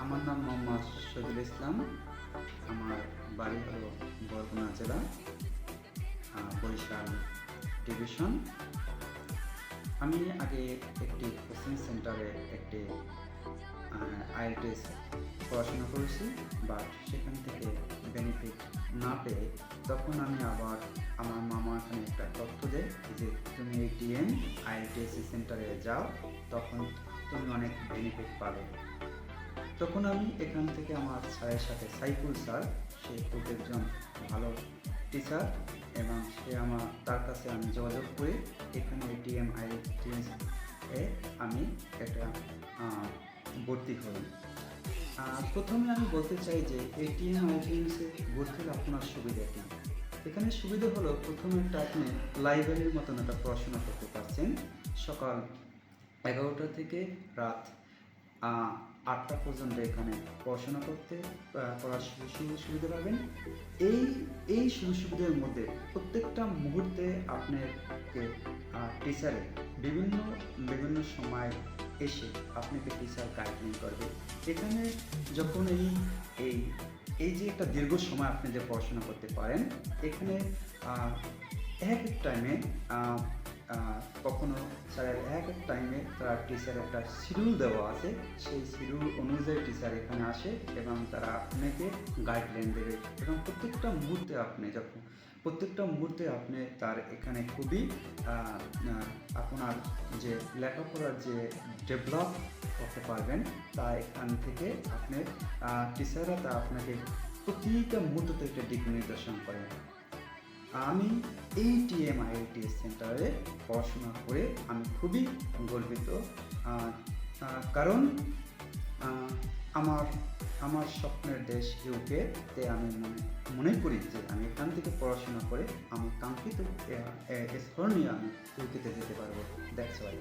আমার নাম মোহাম্মদ শহীদুল ইসলাম। আমার বাড়ি হলো বরগুনা জেলা, বরিশাল ডিভিশন। আমি আগে একটি কোচিং সেন্টারে একটি আইএলটিএস পড়াশোনা করেছি, বাট সেখান থেকে বেনিফিট না পেয়ে তখন আমি আবার আমার মামা এখানে একটা তথ্য দেয় যে তুমি এই টিএম আইএলটিএস সেন্টারে যাও, তখন তুমি অনেক বেনিফিট পাবে। তখন আমি এখান থেকে আমার স্যারের সাথে, সাইফুল স্যার, সে খুব একজন ভালো টিচার, এবং তার কাছে আমি যোগাযোগ করে এখানে এটিএম আইটিএস এ আমি একটা ভর্তি হই। প্রথমে আমি বলতে চাই যে এটিএম আইটিএমসে ভর্তি হলে আপনার সুবিধা কী। এখানে সুবিধা হলো, প্রথমে একটা আপনি লাইব্রেরির মতন একটা পড়াশোনা করতে পারছেন। সকাল 11টা থেকে রাত 8টা পর্যন্ত এখানে পড়াশোনা করার সুযোগ সুবিধা পাবেন। এই এই সুযোগ সুবিধার মধ্যে প্রত্যেকটা মুহূর্তে আপনাকে টিচারে বিভিন্ন বিভিন্ন সময় এসে আপনাকে টিচার গাইডলাইন করবে। এখানে যখন এই এই যে একটা দীর্ঘ সময় আপনি যে পড়াশোনা করতে পারেন, এখানে এক এক টাইমে কখনো স্যারের এক এক টাইমে তার টিচার একটা শিডিউল দেওয়া আছে, সেই শিডিউল অনুযায়ী টিচার এখানে আসে এবং তারা আপনাকে গাইডলাইন দেবে। এবং প্রত্যেকটা মুহূর্তে আপনি তার এখানে খুবই আপনার যে লেখাপড়ার যে ডেভেলপ করতে পারবেন, তা এখান থেকে আপনি টিচাররা তা আপনাকে প্রতিটা মুহূর্তে একটা দিক নির্দেশন করে। আমি এই টিএম আইআইটিএস সেন্টারে পড়াশোনা করে আমি খুবই গর্বিত, কারণ আমার আমার স্বপ্নের দেশ ইউকেতে আমি মনে করি যে আমি এখান থেকে পড়াশোনা করে আমি কাঙ্ক্ষিত স্থল নিয়ে আমি ইউকেতে যেতে পারবো। That's why.